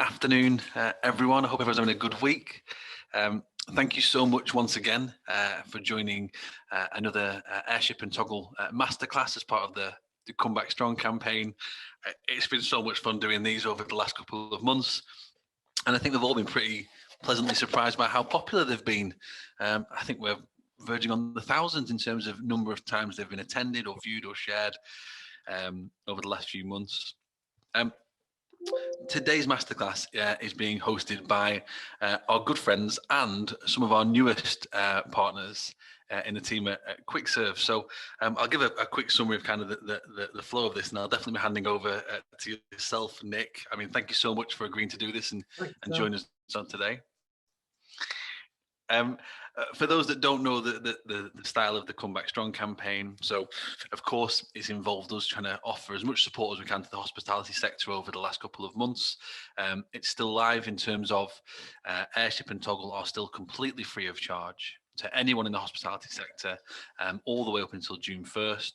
afternoon, everyone. I hope everyone's having a good week. Thank you so much once again for joining another Airship and Toggle Masterclass as part of the ComeBackStrong campaign. It's been so much fun doing these over the last couple of months, and I think they've all been pretty pleasantly surprised by how popular they've been. I think we're verging on the thousands in terms of number of times they've been attended or viewed or shared over the last few months. Today's masterclass is being hosted by our good friends and some of our newest partners in the team at Qikserve. So I'll give a quick summary of kind of the flow of this, and I'll definitely be handing over to yourself, Nick. I mean, thank you so much for agreeing to do this and join us on today. For those that don't know the style of the ComeBackStrong campaign, so of course it's involved us trying to offer as much support as we can to the hospitality sector over the last couple of months. It's still live in terms of Airship and Toggle are still completely free of charge to anyone in the hospitality sector all the way up until June 1st.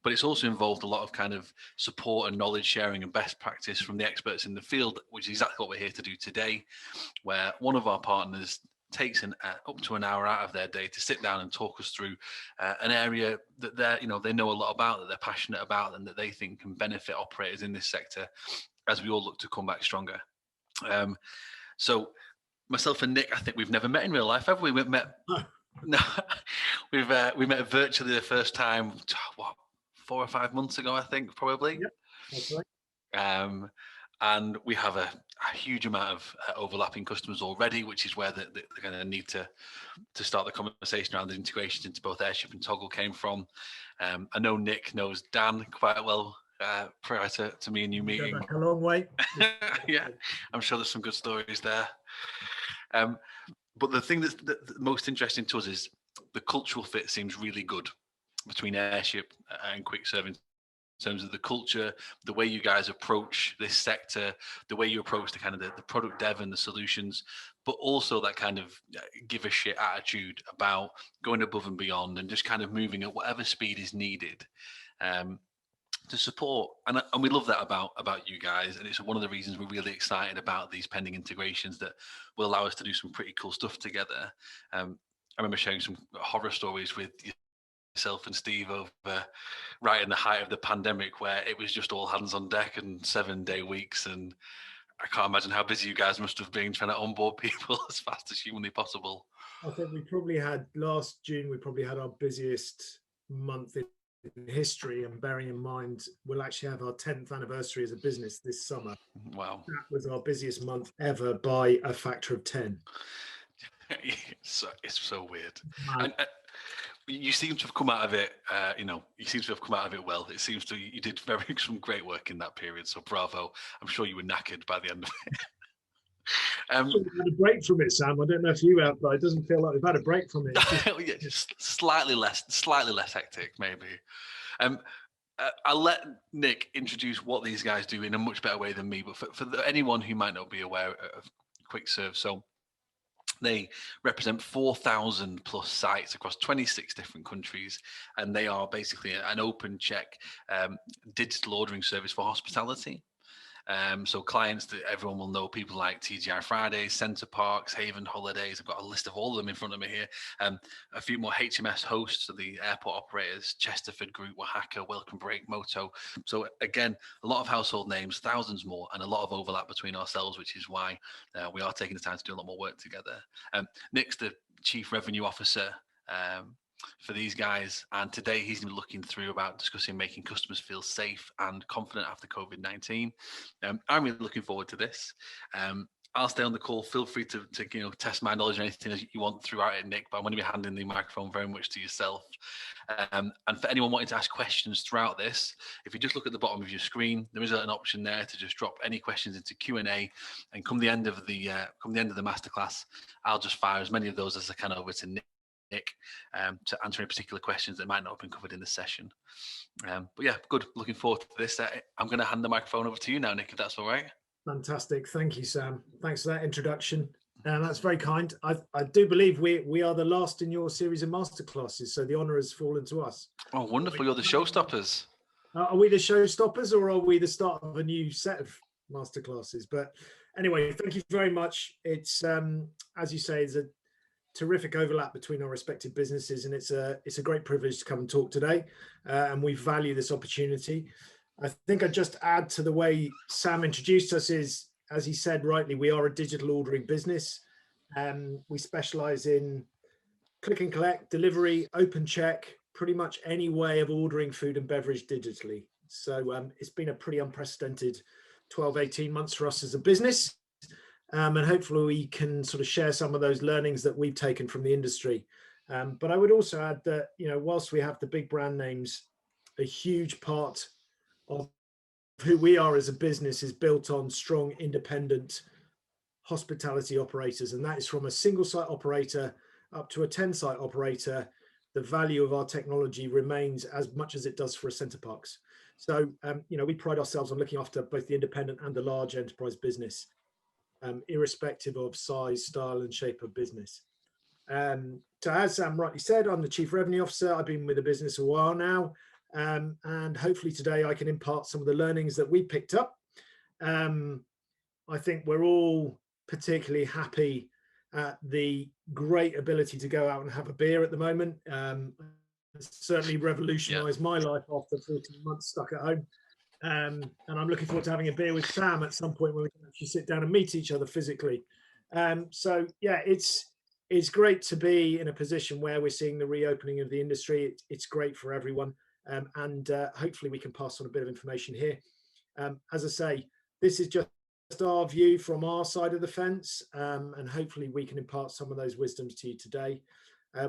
But it's also involved a lot of kind of support and knowledge sharing and best practice from the experts in the field, which is exactly what we're here to do today, where one of our partners takes up to an hour out of their day to sit down and talk us through an area that they know a lot about, that they're passionate about, and that they think can benefit operators in this sector as we all look to come back stronger. So myself and Nick, I think we've never met in real life, have we? We've met. No, we met virtually the first time. What, 4 or 5 months ago, I think, probably. Yep, that's right. And we have a huge amount of overlapping customers already, which is where they're going to need to start the conversation around the integrations into both Airship and Toggle came from. I know Nick knows Dan quite well prior to me and you meeting. Go back a long way. Yeah, I'm sure there's some good stories there. But the thing that's most interesting to us is the cultural fit seems really good between Airship and Qikserve in terms of the culture, the way you guys approach this sector, the way you approach the kind of the product dev and the solutions, but also that kind of give a shit attitude about going above and beyond and just kind of moving at whatever speed is needed to support. And we love that about you guys. And it's one of the reasons we're really excited about these pending integrations that will allow us to do some pretty cool stuff together. I remember sharing some horror stories with yourself and Steve over right in the height of the pandemic, where it was just all hands on deck and 7-day weeks, and I can't imagine how busy you guys must have been trying to onboard people as fast as humanly possible. I think we probably had last June, we probably had our busiest month in history, and bearing in mind we'll actually have our 10th anniversary as a business this summer. Wow. That was our busiest month ever by a factor of 10. It's so weird. And you seem to have come out of it, you seem to have come out of it well. It seems to, you did some great work in that period, so bravo. I'm sure you were knackered by the end of it. We've had a break from it, Sam. I don't know if you have, but it doesn't feel like we've had a break from it. Yeah, just slightly less hectic, maybe. I'll let Nick introduce what these guys do in a much better way than me, but for anyone who might not be aware of Qikserve, so they represent 4,000 plus sites across 26 different countries, and they are basically an open check digital ordering service for hospitality. So clients that everyone will know, people like TGI Fridays, Center Parks, Haven Holidays. I've got a list of all of them in front of me here. A few more HMS hosts, so the airport operators, Chesterford Group, Oaxaca, Welcome Break, Moto. So again, a lot of household names, thousands more, and a lot of overlap between ourselves, which is why we are taking the time to do a lot more work together. Nick's the Chief Revenue Officer for these guys, and today he's going to be looking through about discussing making customers feel safe and confident after COVID-19. I'm really looking forward to this. I'll stay on the call. Feel free to test my knowledge or anything as you want throughout it, Nick, but I'm going to be handing the microphone very much to yourself. And for anyone wanting to ask questions throughout this, if you just look at the bottom of your screen, there is an option there to just drop any questions into Q&A, and come the end of the masterclass, I'll just fire as many of those as I can over to Nick to answer any particular questions that might not have been covered in this session. But yeah, good. Looking forward to this. I'm going to hand the microphone over to you now, Nick, if that's all right. Fantastic. Thank you, Sam. Thanks for that introduction. That's very kind. I do believe we are the last in your series of masterclasses, so the honour has fallen to us. Oh, wonderful. You're the showstoppers. Are we the showstoppers, or are we the start of a new set of masterclasses? But Anyway, thank you very much. It's as you say, there's a terrific overlap between our respective businesses, and it's a great privilege to come and talk today, and we value this opportunity. I think I'd just add to the way Sam introduced us is, as he said rightly, we are a digital ordering business. We specialize in click and collect, delivery, open check, pretty much any way of ordering food and beverage digitally. So it's been a pretty unprecedented 12, 18 months for us as a business. And hopefully we can sort of share some of those learnings that we've taken from the industry. But I would also add that, whilst we have the big brand names, a huge part of who we are as a business is built on strong, independent hospitality operators. And that is from a single site operator up to a 10 site operator. The value of our technology remains as much as it does for a Center Parcs. So, we pride ourselves on looking after both the independent and the large enterprise business, irrespective of size, style, and shape of business. So as Sam rightly said, I'm the Chief Revenue Officer. I've been with the business a while now, and hopefully today I can impart some of the learnings that we picked up. I think we're all particularly happy at the great ability to go out and have a beer at the moment. It's certainly revolutionised my life after 14 months stuck at home. And I'm looking forward to having a beer with Sam at some point where we can actually sit down and meet each other physically. So yeah, it's great to be in a position where we're seeing the reopening of the industry. It's great for everyone, and hopefully we can pass on a bit of information here. As I say, this is just our view from our side of the fence, and hopefully we can impart some of those wisdoms to you today.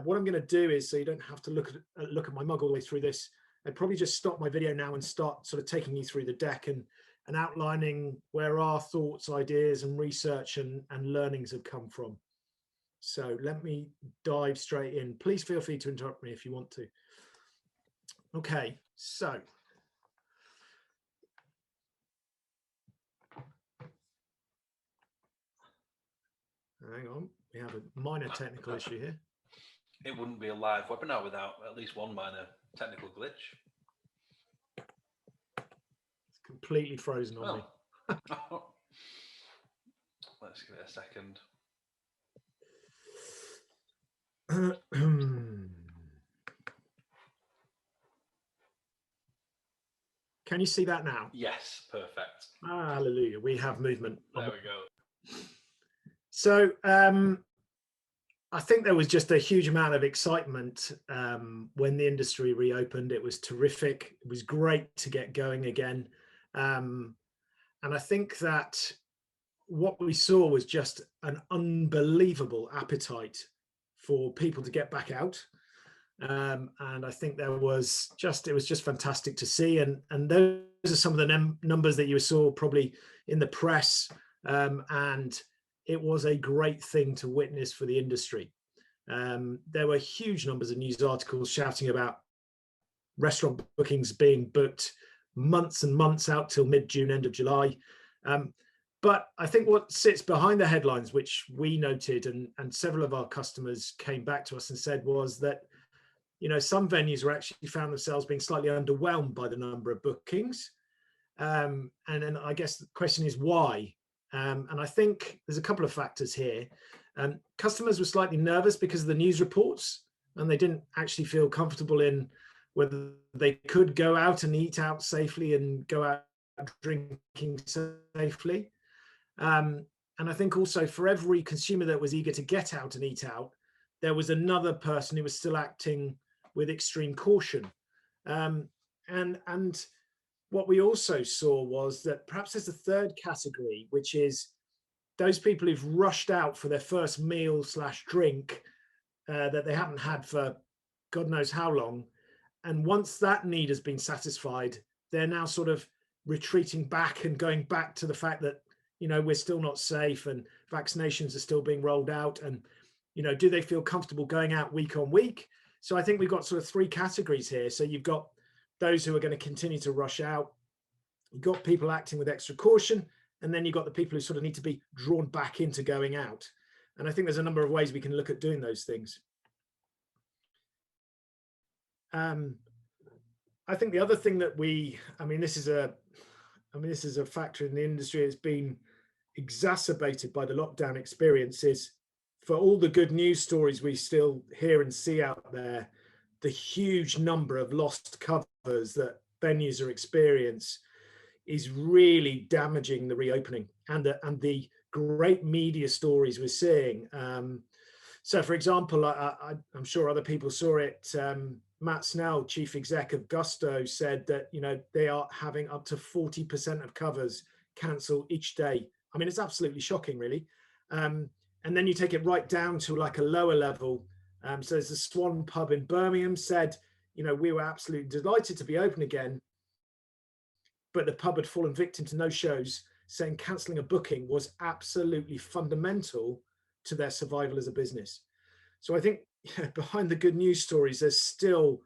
What I'm going to do is, so you don't have to look at my mug all the way through this, I'd probably just stop my video now and start sort of taking you through the deck and outlining where our thoughts, ideas, and research and learnings have come from. So let me dive straight in. Please feel free to interrupt me if you want to. Okay, so hang on, we have a minor technical issue here. It wouldn't be a live webinar without at least one minor technical glitch. It's completely frozen on me. Let's give it a second. Can you see that now? Yes, perfect. Hallelujah, we have movement. There we go. So I think there was just a huge amount of excitement when the industry reopened. It was terrific. It was great to get going again. And I think that what we saw was just an unbelievable appetite for people to get back out. And I think it was just fantastic to see. And those are some of the numbers that you saw probably in the press. And it was a great thing to witness for the industry. There were huge numbers of news articles shouting about restaurant bookings being booked months and months out till mid-June, end of July. But I think what sits behind the headlines, which we noted and several of our customers came back to us and said, was that some venues were actually found themselves being slightly underwhelmed by the number of bookings. And then I guess the question is why? And I think there's a couple of factors here. Customers were slightly nervous because of the news reports, and they didn't actually feel comfortable in whether they could go out and eat out safely and go out drinking safely. And I think also for every consumer that was eager to get out and eat out, there was another person who was still acting with extreme caution. And what we also saw was that perhaps there's a third category, which is those people who've rushed out for their first meal / drink that they haven't had for God knows how long. And once that need has been satisfied, they're now sort of retreating back and going back to the fact that, we're still not safe and vaccinations are still being rolled out. And, do they feel comfortable going out week on week? So I think we've got sort of three categories here. So you've got those who are going to continue to rush out. You've got people acting with extra caution. And then you've got the people who sort of need to be drawn back into going out. And I think there's a number of ways we can look at doing those things. I think the other thing that this is a factor in the industry. exacerbated by the lockdown experiences. For all the good news stories we still hear and see out there, the huge number of lost covers that venues are experiencing is really damaging the reopening and the great media stories we're seeing. So, for example, I'm sure other people saw it. Matt Snell, chief exec of Gusto, said that they are having up to 40% of covers cancel each day. I mean, it's absolutely shocking, really. And then you take it right down to like a lower level. So there's a Swan pub in Birmingham said, we were absolutely delighted to be open again, but the pub had fallen victim to no shows, saying cancelling a booking was absolutely fundamental to their survival as a business. So I think behind the good news stories, there's still,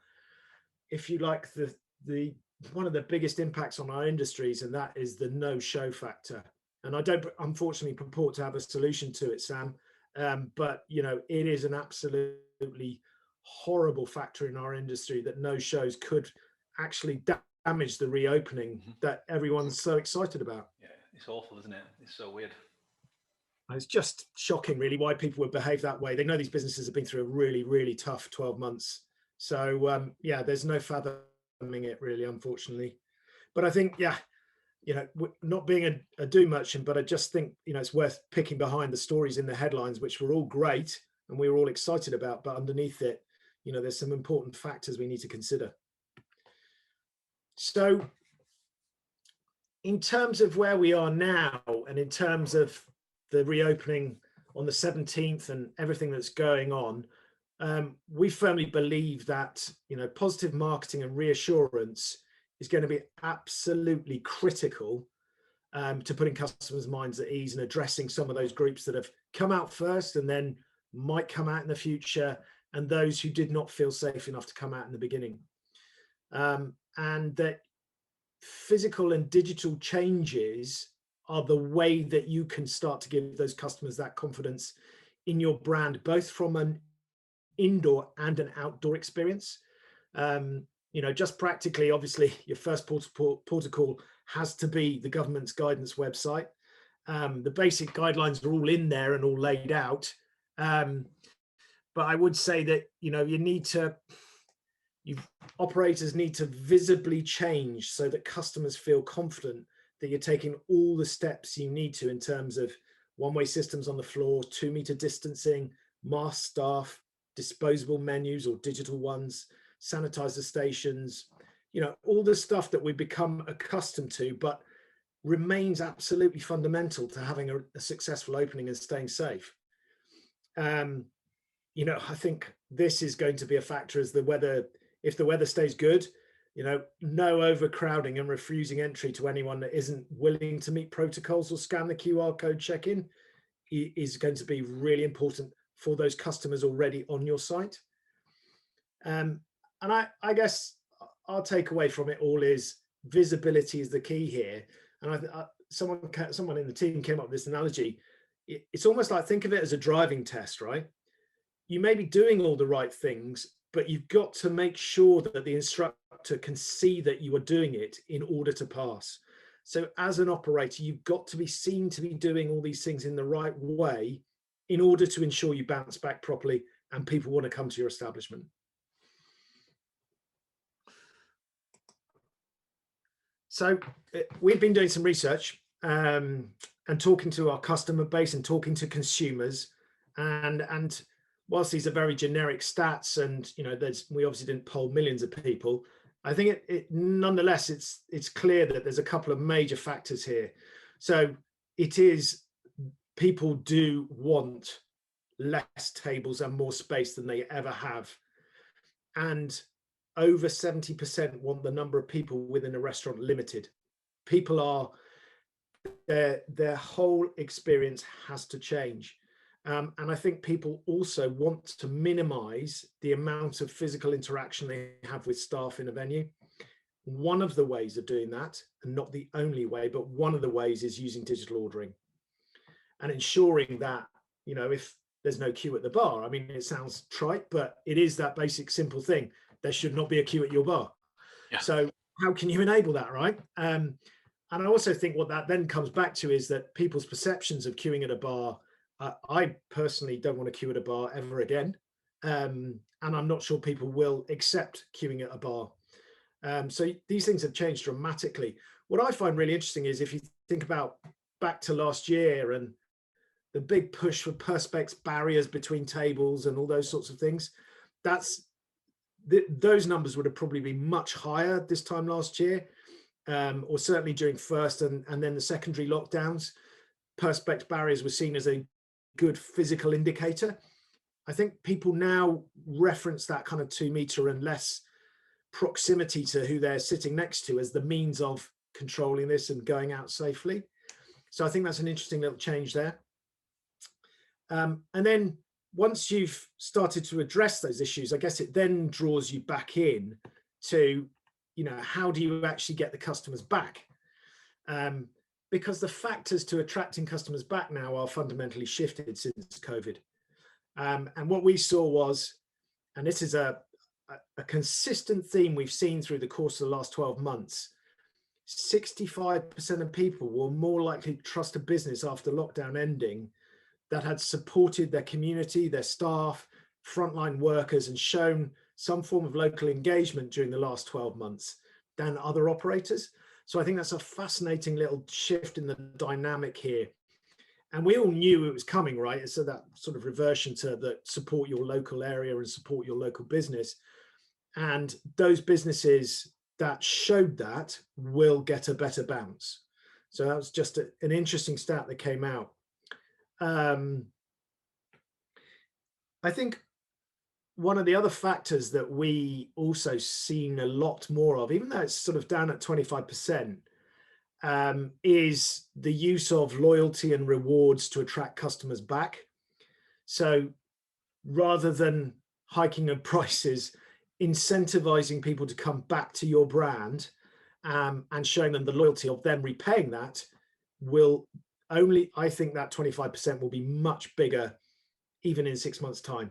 if you like, the one of the biggest impacts on our industries, and that is the no show factor. And I don't, unfortunately, purport to have a solution to it, Sam. But it is an absolutely horrible factor in our industry that no shows could actually damage the reopening that everyone's so excited about. Yeah, it's awful, isn't it? It's so weird. It's just shocking, really, why people would behave that way. They know these businesses have been through a really, really tough 12 months. So, there's no fathoming it, really, unfortunately. But I think, not being a doom merchant, but I just think, it's worth picking behind the stories in the headlines, which were all great and we were all excited about. But underneath it, there's some important factors we need to consider. So in terms of where we are now, and in terms of the reopening on the 17th and everything that's going on, we firmly believe that positive marketing and reassurance is going to be absolutely critical to putting customers' minds at ease and addressing some of those groups that have come out first and then might come out in the future, and those who did not feel safe enough to come out in the beginning. And that physical and digital changes are the way that you can start to give those customers that confidence in your brand, both from an indoor and an outdoor experience. Just practically, obviously, your first port of call has to be the government's guidance website. The basic guidelines are all in there and all laid out. But I would say that, operators need to visibly change so that customers feel confident that you're taking all the steps you need to in terms of one-way systems on the floor, 2-meter distancing, masked staff, disposable menus or digital ones, sanitizer stations, all the stuff that we've become accustomed to, but remains absolutely fundamental to having a successful opening and staying safe. I think this is going to be a factor as if the weather stays good, no overcrowding and refusing entry to anyone that isn't willing to meet protocols or scan the QR code check-in is going to be really important for those customers already on your site. And I guess our takeaway from it all is visibility is the key here. And someone in the team came up with this analogy. It's almost like, think of it as a driving test, right? You may be doing all the right things, but you've got to make sure that the instructor can see that you are doing it in order to pass. So as an operator, you've got to be seen to be doing all these things in the right way in order to ensure you bounce back properly and people want to come to your establishment. So we've been doing some research and talking to our customer base and talking to consumers, and whilst these are very generic stats, and we obviously didn't poll millions of people, I think it nonetheless it's clear that there's a couple of major factors here. So it is, people do want less tables and more space than they ever have, and over 70% want the number of people within a restaurant limited. People are, their whole experience has to change. And I think people also want to minimize the amount of physical interaction they have with staff in a venue. One of the ways of doing that, and not the only way, but one of the ways, is using digital ordering and ensuring that, if there's no queue at the bar, I mean, it sounds trite, but it is that basic, simple thing. There should not be a queue at your bar. Yeah. So how can you enable that, right? And I also think what that then comes back to is that people's perceptions of queuing at a bar, I personally don't want to queue at a bar ever again. And I'm not sure people will accept queuing at a bar. So these things have changed dramatically. What I find really interesting is if you think about back to last year and the big push for perspex barriers between tables and all those sorts of things, those numbers would have probably been much higher this time last year, or certainly during first and then the secondary lockdowns. Perspex barriers were seen as a good physical indicator. I think people now reference that kind of 2 meter and less proximity to who they're sitting next to as the means of controlling this and going out safely. So I think that's an interesting little change there. And then once you've started to address those issues, I guess it then draws you back in to, how do you actually get the customers back? Because the factors to attracting customers back now are fundamentally shifted since COVID. And what we saw was, and this is a consistent theme we've seen through the course of the last 12 months, 65% of people were more likely to trust a business after lockdown ending that had supported their community, their staff, frontline workers, and shown some form of local engagement during the last 12 months than other operators. So I think that's a fascinating little shift in the dynamic here. And we all knew it was coming, right? So that sort of reversion to the support your local area and support your local business. And those businesses that showed that will get a better bounce. So that was just an interesting stat that came out. I think one of the other factors that we also seen a lot more of, even though it's sort of down at 25%, is the use of loyalty and rewards to attract customers back. So rather than hiking up prices, incentivizing people to come back to your brand and showing them the loyalty of them repaying that will only, I think that 25% will be much bigger even in 6 months' time.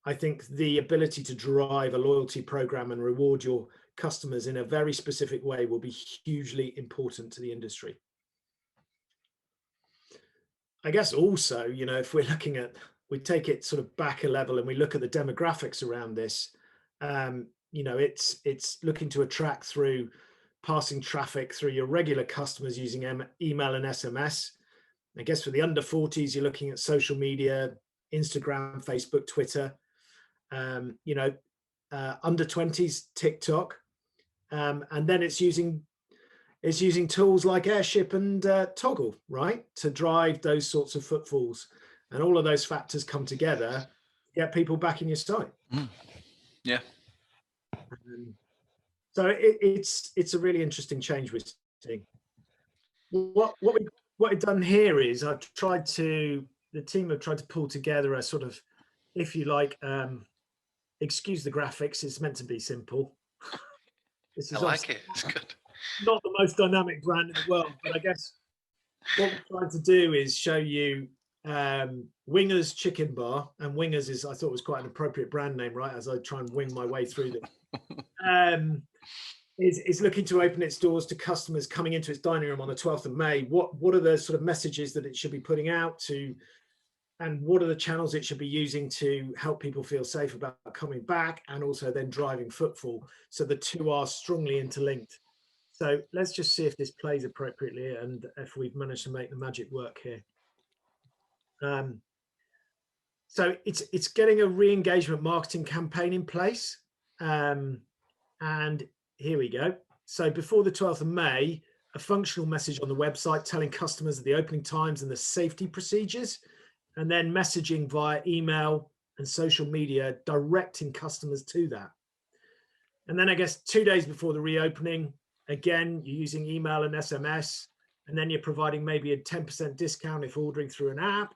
I think the ability to drive a loyalty program and reward your customers in a very specific way will be hugely important to the industry. I guess also, if we're looking at, we take it sort of back a level and we look at the demographics around this, it's looking to attract through passing traffic through your regular customers using email and SMS. I guess for the under 40s, you're looking at social media, Instagram, Facebook, Twitter. Under 20s, TikTok, and then it's using tools like Airship and Toggle, right, to drive those sorts of footfalls, and all of those factors come together to get people back in your site. Yeah. So it's a really interesting change we're seeing. What we've done here is the team have tried to pull together a sort of, if you like, excuse the graphics, it's meant to be simple. This is I like it. It's good. Not the most dynamic brand in the world, but I guess what we're trying to do is show you Wingers Chicken Bar, and Wingers I thought was quite an appropriate brand name, right? As I try and wing my way through this. Is looking to open its doors to customers coming into its dining room on the 12th of May. What are the sort of messages that it should be putting out to, and what are the channels it should be using to help people feel safe about coming back, and also then driving footfall. So the two are strongly interlinked. So let's just see if this plays appropriately and if we've managed to make the magic work here. So it's getting a re-engagement marketing campaign in place. And here we go. So before the 12th of May, a functional message on the website telling customers of the opening times and the safety procedures, and then messaging via email and social media, directing customers to that. And then I guess 2 days before the reopening, again, you're using email and SMS, and then you're providing maybe a 10% discount if ordering through an app.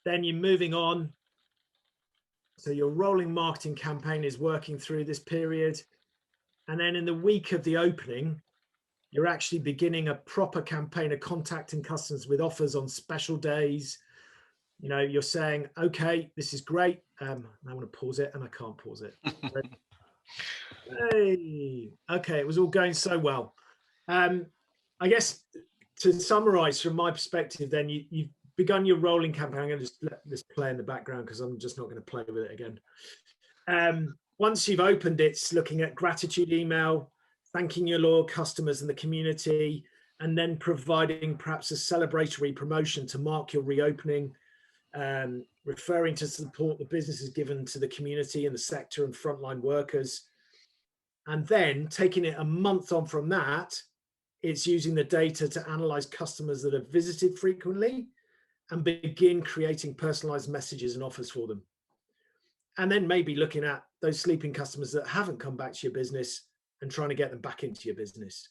Then you're moving on. So your rolling marketing campaign is working through this period. And then in the week of the opening, you're actually beginning a proper campaign of contacting customers with offers on special days. You're saying, okay, this is great. I want to pause it and I can't pause it. Hey, okay, it was all going so well. I guess to summarize from my perspective, then you've begun your rolling campaign. I'm going to just let this play in the background because I'm just not going to play with it again. Once you've opened it, it's looking at gratitude email, thanking your loyal customers and the community, and then providing perhaps a celebratory promotion to mark your reopening, referring to support the businesses given to the community and the sector and frontline workers. And then taking it a month on from that, it's using the data to analyze customers that have visited frequently and begin creating personalized messages and offers for them. And then maybe looking at those sleeping customers that haven't come back to your business and trying to get them back into your business.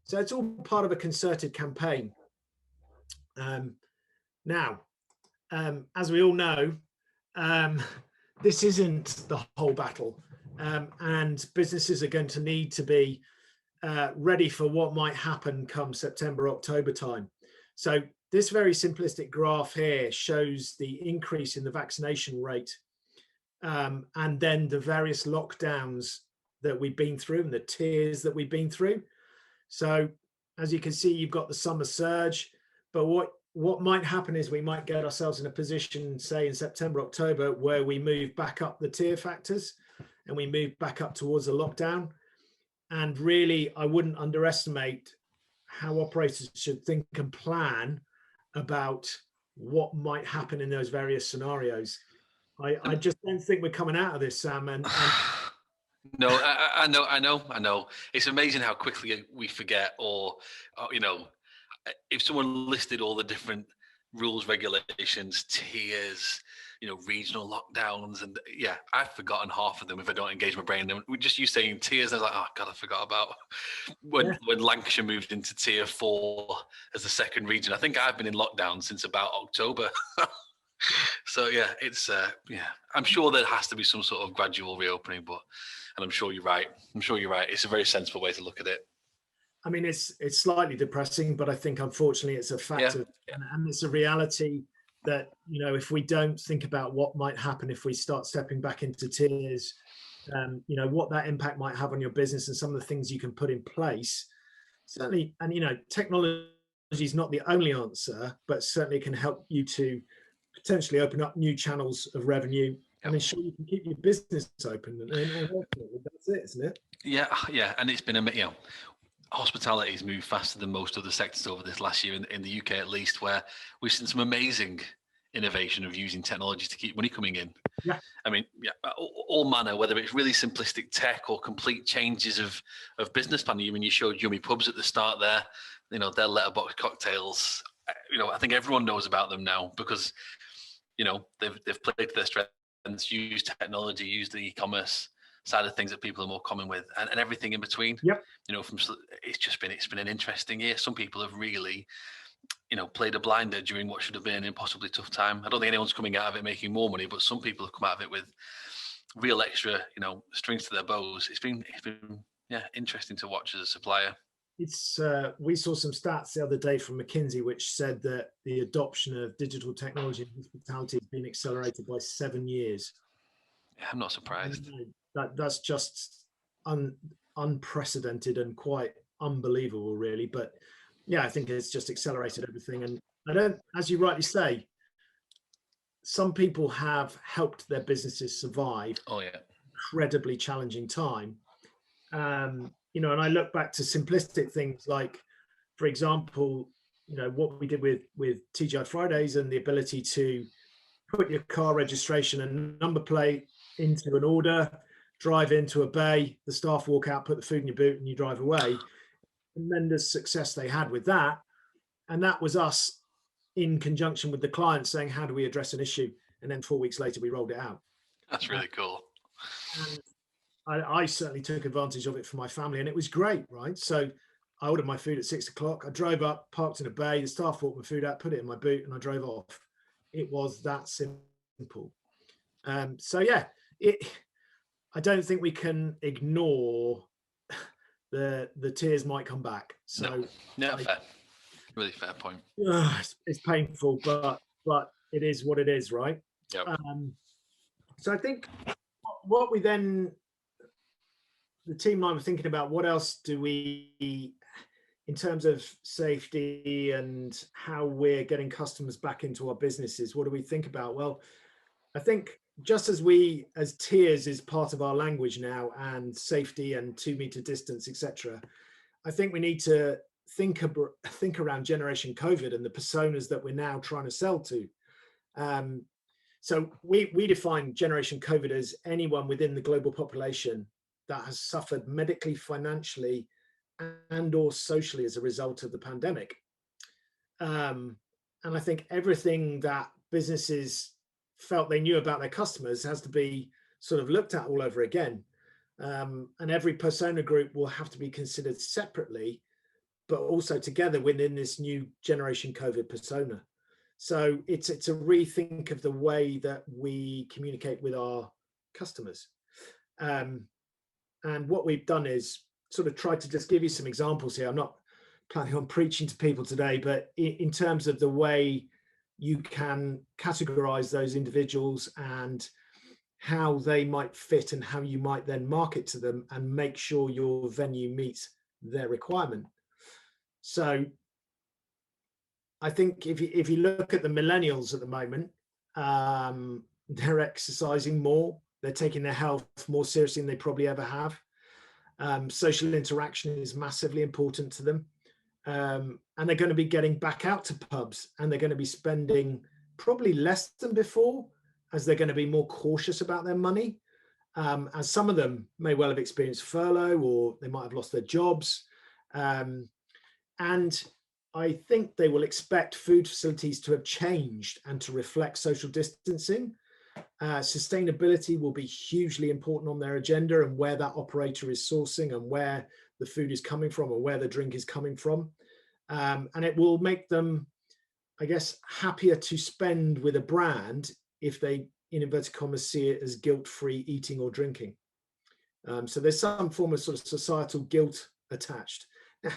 So it's all part of a concerted campaign. Now, as we all know, this isn't the whole battle, and businesses are going to need to be ready for what might happen come September, October time. So this very simplistic graph here shows the increase in the vaccination rate, and then the various lockdowns that we've been through and the tiers that we've been through. So as you can see, you've got the summer surge, but what might happen is we might get ourselves in a position, say in September, October, where we move back up the tier factors and we move back up towards a lockdown. And really, I wouldn't underestimate how operators should think and plan about what might happen in those various scenarios. I just don't think we're coming out of this, Sam. And no, I know. It's amazing how quickly we forget, or if someone listed all the different rules, regulations, tiers, regional lockdowns, and yeah, I've forgotten half of them if I don't engage my brain. And we just you saying tiers, I was like, oh God, I forgot about when Lancashire moved into tier 4 as the second region. I think I've been in lockdown since about October. So yeah, it's I'm sure there has to be some sort of gradual reopening, and I'm sure you're right. It's a very sensible way to look at it. I mean, it's slightly depressing, but I think unfortunately it's a fact and it's a reality that, if we don't think about what might happen if we start stepping back into tiers, what that impact might have on your business and some of the things you can put in place. Certainly, and technology is not the only answer, but certainly can help you to potentially open up new channels of revenue and ensure you can keep your business open. And that's it, isn't it? Yeah, and it's been hospitality has moved faster than most other sectors over this last year in the UK, at least, where we've seen some amazing innovation of using technology to keep money coming in. Yeah. I mean, all manner, whether it's really simplistic tech or complete changes of business plan. You showed Yummy Pubs at the start there, their letterbox cocktails. I think everyone knows about them now because, they've played to their strengths, used technology, used the e-commerce side of things that people are more common with, and everything in between. Yep. It's been an interesting year. Some people have really, played a blinder during what should have been an impossibly tough time. I don't think anyone's coming out of it making more money, but some people have come out of it with real extra, strings to their bows. It's been interesting to watch as a supplier. We saw some stats the other day from McKinsey, which said that the adoption of digital technology in hospitality has been accelerated by 7 years. Yeah, I'm not surprised. That's just unprecedented and quite unbelievable, really. But yeah, I think it's just accelerated everything. And as you rightly say, some people have helped their businesses survive. Oh yeah, incredibly challenging time. And I look back to simplistic things like, for example, what we did with TGI Fridays and the ability to put your car registration and number plate into an order, drive into a bay, the staff walk out, put the food in your boot, and you drive away. Tremendous success they had with that. And that was us in conjunction with the client saying, how do we address an issue? And then 4 weeks later, we rolled it out. That's really cool. And I certainly took advantage of it for my family, and it was great, right? So I ordered my food at 6 o'clock. I drove up, parked in a bay, the staff walked my food out, put it in my boot, and I drove off. It was that simple. So yeah, I don't think we can ignore the tears might come back. So no, fair. Really fair point. It's painful, but it is what it is, right? Yep. So I think what we then, the team and I were thinking about, what else do we in terms of safety and how we're getting customers back into our businesses, what do we think about? Well, I think just as we, as tiers is part of our language now, and safety and 2 meter distance, etc., I think we need to think around Generation COVID and the personas that we're now trying to sell to. So we define Generation COVID as anyone within the global population that has suffered medically, financially, and or socially as a result of the pandemic. And I think everything that businesses felt they knew about their customers has to be sort of looked at all over again. And every persona group will have to be considered separately, but also together within this new Generation COVID persona. So it's a rethink of the way that we communicate with our customers. And what we've done is sort of tried to just give you some examples here. I'm not planning on preaching to people today, but in terms of the way you can categorize those individuals and how they might fit and how you might then market to them and make sure your venue meets their requirement. So I think if you look at the millennials at the moment, they're exercising more, they're taking their health more seriously than they probably ever have. Social interaction is massively important to them. And they're going to be getting back out to pubs, and they're going to be spending probably less than before, as they're going to be more cautious about their money, as some of them may well have experienced furlough, or they might have lost their jobs. And I think they will expect food facilities to have changed and to reflect social distancing. Sustainability will be hugely important on their agenda, and where that operator is sourcing and where the food is coming from or where the drink is coming from. And it will make them, I guess, happier to spend with a brand if they, in inverted commas, see it as guilt-free eating or drinking. So there's some form of sort of societal guilt attached. Now,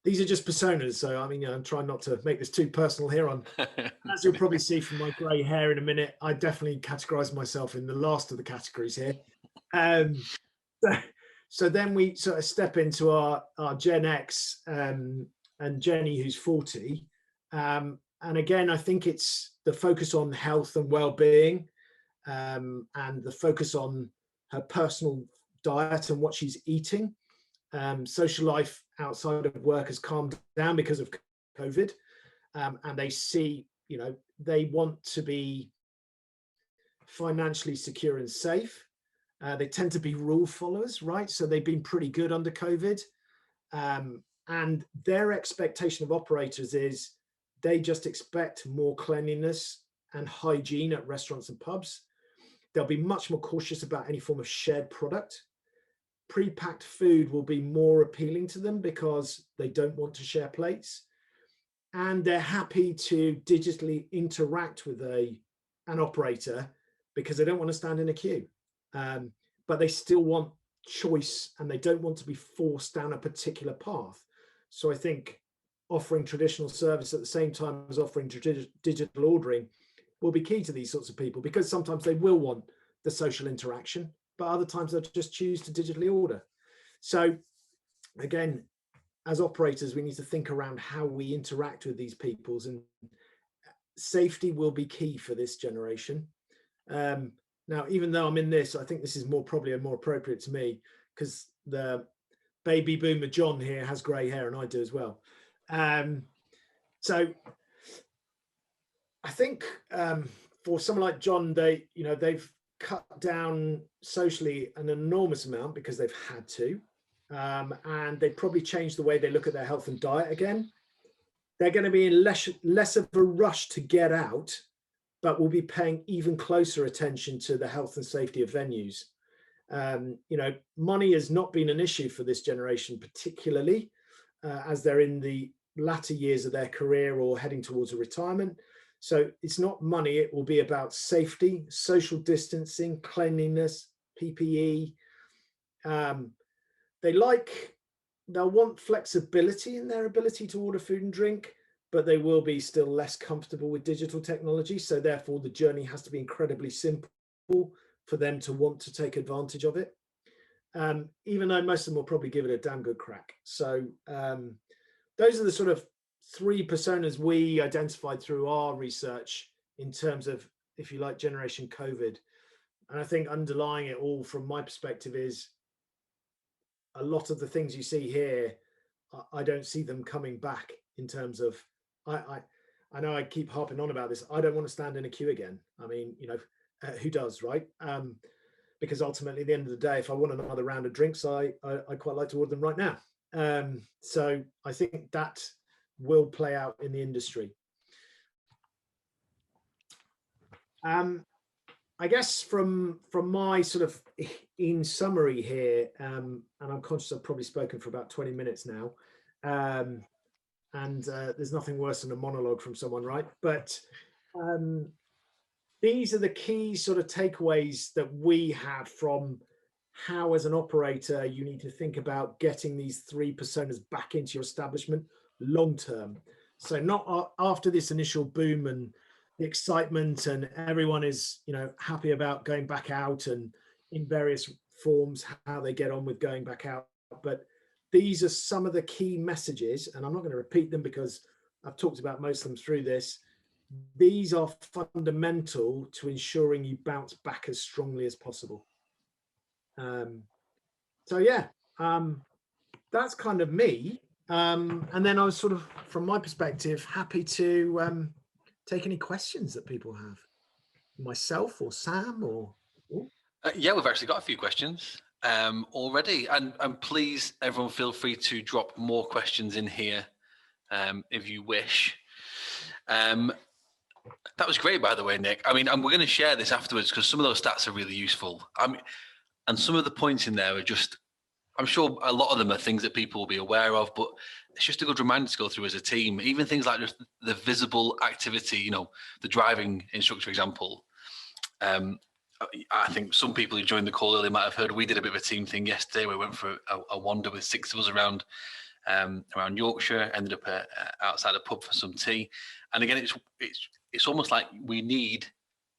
these are just personas, so I mean, I'm trying not to make this too personal here. As you'll probably see from my grey hair in a minute, I definitely categorise myself in the last of the categories here. So then we sort of step into our Gen X, and Jenny, who's 40. And again, I think it's the focus on health and well-being, and the focus on her personal diet and what she's eating. Social life outside of work has calmed down because of COVID, and they see, you know, they want to be financially secure and safe. They tend to be rule followers, right? So they've been pretty good under COVID. And their expectation of operators is they just expect more cleanliness and hygiene at restaurants and pubs. They'll be much more cautious about any form of shared product. Pre-packed food will be more appealing to them because they don't want to share plates. And they're happy to digitally interact with an operator because they don't want to stand in a queue. But they still want choice, and they don't want to be forced down a particular path. So I think offering traditional service at the same time as offering digital ordering will be key to these sorts of people, because sometimes they will want the social interaction, but other times they'll just choose to digitally order. So again, as operators, we need to think around how we interact with these peoples, and safety will be key for this generation. Now, even though I'm in this, I think this is probably more appropriate to me, because the baby boomer John here has grey hair, and I do as well. So I think for someone like John, they've cut down socially an enormous amount because they've had to, and they probably changed the way they look at their health and diet again. They're going to be in less of a rush to get out, but will be paying even closer attention to the health and safety of venues. Money has not been an issue for this generation, particularly as they're in the latter years of their career or heading towards a retirement. So it's not money, it will be about safety, social distancing, cleanliness, PPE. They'll want flexibility in their ability to order food and drink, but they will be still less comfortable with digital technology. So therefore the journey has to be incredibly simple for them to want to take advantage of it. Even though most of them will probably give it a damn good crack. So those are the sort of three personas we identified through our research in terms of, if you like, Generation COVID. And I think underlying it all from my perspective is a lot of the things you see here, I don't see them coming back in terms of, I know I keep harping on about this. I don't want to stand in a queue again. I mean, you know, who does, right? Because ultimately, at the end of the day, if I want another round of drinks, I quite like to order them right now. So I think that will play out in the industry. I guess from my sort of in summary here, and I'm conscious I've probably spoken for about 20 minutes now, and there's nothing worse than a monologue from someone, right? But these are the key sort of takeaways that we have from how, as an operator, you need to think about getting these three personas back into your establishment long term. So not after this initial boom and the excitement and everyone is, you know, happy about going back out and in various forms, how they get on with going back out. But these are some of the key messages, and I'm not going to repeat them because I've talked about most of them through this. These are fundamental to ensuring you bounce back as strongly as possible. So yeah, that's kind of me. And then I was sort of, from my perspective, happy to take any questions that people have. Myself or Sam or... Yeah, we've actually got a few questions already. And please, everyone, feel free to drop more questions in here if you wish. That was great, by the way, Nick. I mean, we're going to share this afterwards because some of those stats are really useful. And some of the points in there are just, I'm sure a lot of them are things that people will be aware of, but it's just a good reminder to go through as a team. Even things like just the visible activity, you know, the driving instructor example. I think some people who joined the call earlier might have heard we did a bit of a team thing yesterday. We went for a wander with 6 of us around Yorkshire, ended up outside a pub for some tea. And again, it's almost like we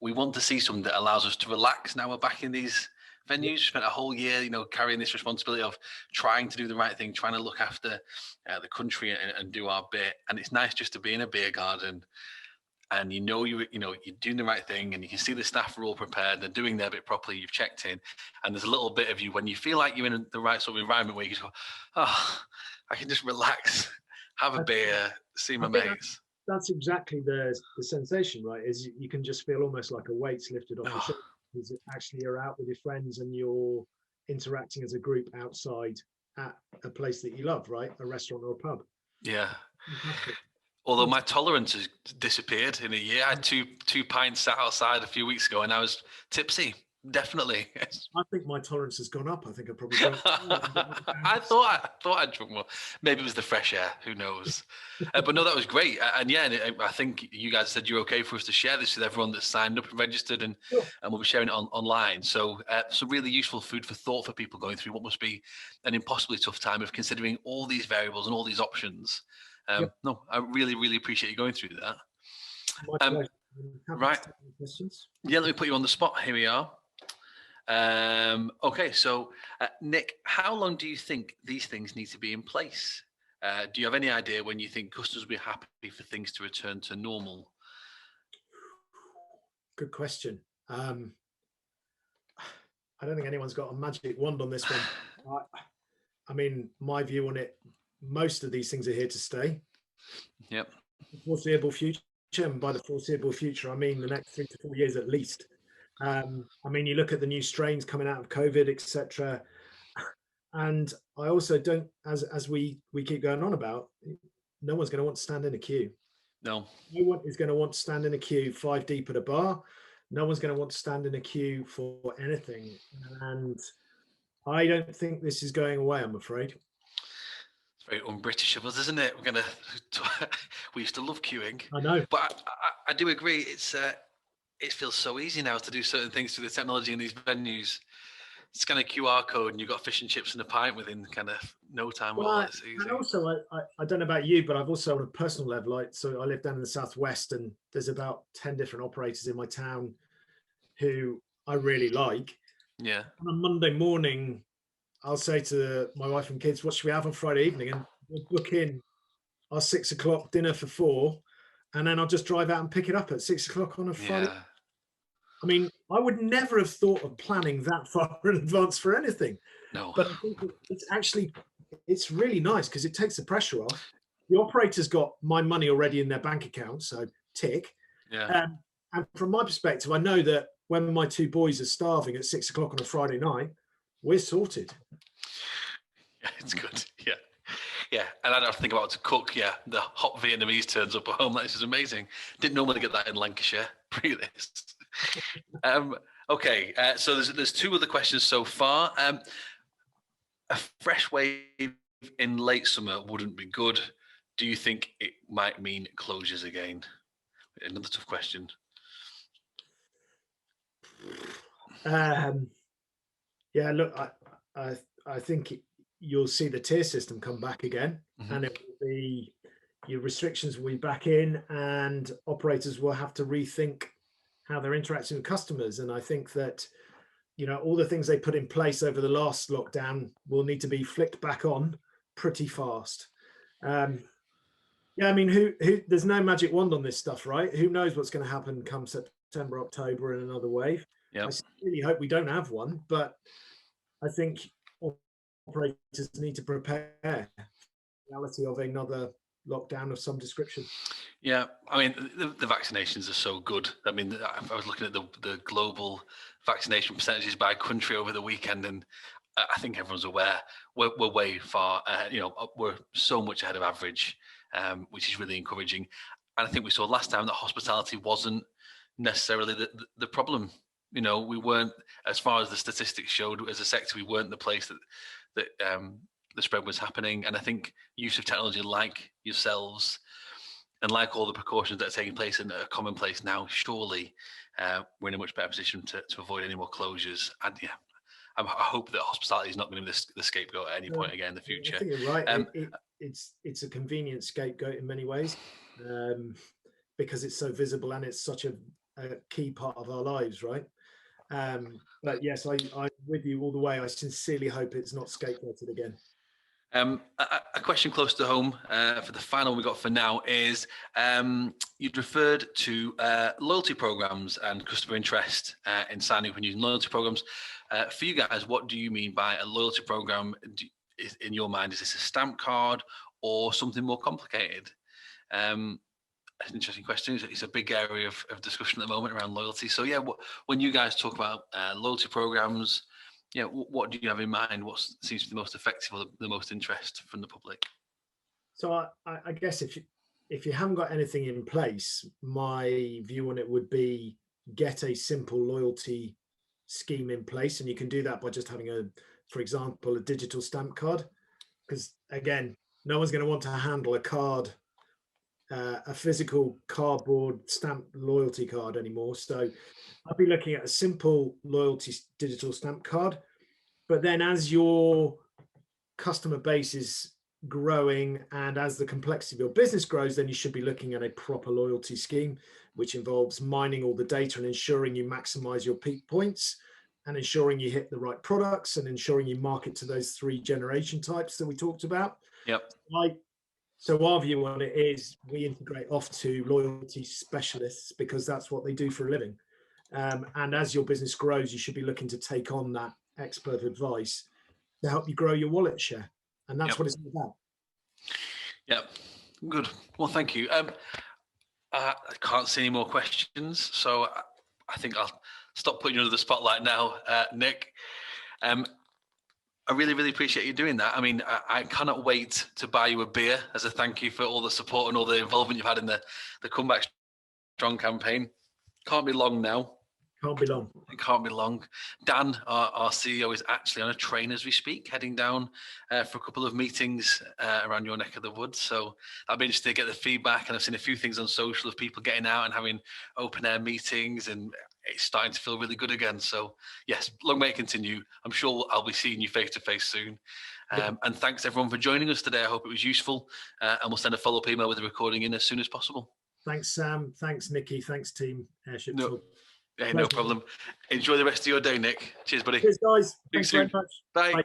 want to see something that allows us to relax. Now we're back in these venues, spent a whole year, you know, carrying this responsibility of trying to do the right thing, trying to look after the country and do our bit. And it's nice just to be in a beer garden and you're doing the right thing, and you can see the staff are all prepared, they're doing their bit properly, you've checked in, and there's a little bit of you when you feel like you're in the right sort of environment where you just go, oh, I can just relax, have a beer, see my mates. That's exactly the sensation, right? Is you can just feel almost like a weight's lifted off your shoulders. Because actually you're out with your friends and you're interacting as a group outside at a place that you love, right? A restaurant or a pub. Yeah. Although my tolerance has disappeared in a year. I had two pints sat outside a few weeks ago and I was tipsy. Definitely. I think my tolerance has gone up. I think I probably don't. I thought I'd drunk more. Maybe it was the fresh air. Who knows? But no, that was great. And yeah, I think you guys said you're okay for us to share this with everyone that's signed up and registered, and we'll be sharing it online. So some really useful food for thought for people going through what must be an impossibly tough time of considering all these variables and all these options. No, I really, really appreciate you going through that. Right. Yeah, let me put you on the spot. Here we are. Okay, so Nick, how long do you think these things need to be in place? Do you have any idea when you think customers will be happy for things to return to normal? Good question. I don't think anyone's got a magic wand on this one. I mean, my view on it, most of these things are here to stay. Yep. The foreseeable future, and by the foreseeable future, I mean the next 3 to 4 years at least. I mean, you look at the new strains coming out of COVID, etc. And I also don't, as we keep going on about, no one's going to want to stand in a queue. No one is going to want to stand in a queue 5 deep at a bar. No one's going to want to stand in a queue for anything. And I don't think this is going away, I'm afraid. It's very un-British of us, isn't it? We used to love queuing. I know. But I do agree, it feels so easy now to do certain things through the technology in these venues. Scan a QR code and you've got fish and chips and a pint within kind of no time. Well, it's easy. And also, I don't know about you, but I've also on a personal level, so I live down in the southwest, and there's about 10 different operators in my town who I really like. Yeah. On a Monday morning, I'll say to my wife and kids, what should we have on Friday evening? And we'll book in our 6 o'clock dinner for 4, and then I'll just drive out and pick it up at 6 o'clock on a Friday. Yeah. I mean, I would never have thought of planning that far in advance for anything. No. But I think it's really nice because it takes the pressure off. The operator's got my money already in their bank account, so tick. Yeah. And from my perspective, I know that when my 2 boys are starving at 6 o'clock on a Friday night, we're sorted. Yeah, it's good. Yeah. Yeah. And I don't have to think about what to cook. Yeah. The hot Vietnamese turns up at home. This is amazing. Didn't normally get that in Lancashire. Brilliant. Okay. So there's 2 other questions so far. A fresh wave in late summer wouldn't be good. Do you think it might mean closures again? Another tough question. Yeah, look, I think you'll see the tier system come back again, and it will be, your restrictions will be back in, and operators will have to rethink how they're interacting with customers. And I think that, you know, all the things they put in place over the last lockdown will need to be flicked back on pretty fast. Yeah, I mean, who there's no magic wand on this stuff, right? Who knows what's going to happen come September, October in another wave. Yep. I really hope we don't have one, but I think operators need to prepare for the reality of another lockdown of some description. Yeah, I mean, the vaccinations are so good. I mean, I was looking at the global vaccination percentages by country over the weekend, and I think everyone's aware we're way far. You know, we're so much ahead of average, which is really encouraging. And I think we saw last time that hospitality wasn't necessarily the problem. You know, we weren't, as far as the statistics showed, as a sector, we weren't the place that the spread was happening. And I think use of technology like yourselves and like all the precautions that are taking place and are commonplace now, surely we're in a much better position to avoid any more closures. And yeah, I hope that hospitality is not going to be the scapegoat at any point again in the future. I think you're right. It's a convenient scapegoat in many ways, because it's so visible and it's such a key part of our lives, right? But yes, I'm with you all the way. I sincerely hope it's not scapegoated again. A question close to home for the final one we got for now is, you'd referred to loyalty programs and customer interest in signing up and using loyalty programs. For you guys, what do you mean by a loyalty program? In your mind, is this a stamp card or something more complicated? That's an interesting question. It's a big area of discussion at the moment around loyalty. So yeah, when you guys talk about loyalty programs, yeah, what do you have in mind? What seems to be the most effective or the most interest from the public? So I guess if you haven't got anything in place, my view on it would be get a simple loyalty scheme in place, and you can do that by just having for example, a digital stamp card. Because again, no one's going to want to handle a card, a physical cardboard stamp loyalty card anymore. So I'll be looking at a simple loyalty digital stamp card. But then as your customer base is growing and as the complexity of your business grows, then you should be looking at a proper loyalty scheme, which involves mining all the data and ensuring you maximize your peak points and ensuring you hit the right products and ensuring you market to those 3 generation types that we talked about. Yep. So our view on it is we integrate off to loyalty specialists because that's what they do for a living. And as your business grows, you should be looking to take on that expert advice to help you grow your wallet share. And that's what it's all about. Yeah, good. Well, thank you. I can't see any more questions, so I think I'll stop putting you under the spotlight now, Nick. I really, really appreciate you doing that. I mean, I cannot wait to buy you a beer as a thank you for all the support and all the involvement you've had in the ComeBackStrong campaign. Can't be long now. Can't be long. It can't be long. Dan, our CEO, is actually on a train as we speak, heading down for a couple of meetings around your neck of the woods. So I'll be interested to get the feedback. And I've seen a few things on social of people getting out and having open air meetings, and it's starting to feel really good again. So yes, long may it continue. I'm sure I'll be seeing you face to face soon. And thanks everyone for joining us today. I hope it was useful, and we'll send a follow-up email with the recording in as soon as possible. Thanks, Sam. Thanks, Nikki. Thanks, team Airship. No problem. Enjoy the rest of your day, Nick. Cheers, buddy. Cheers, guys. Thanks very much. Bye.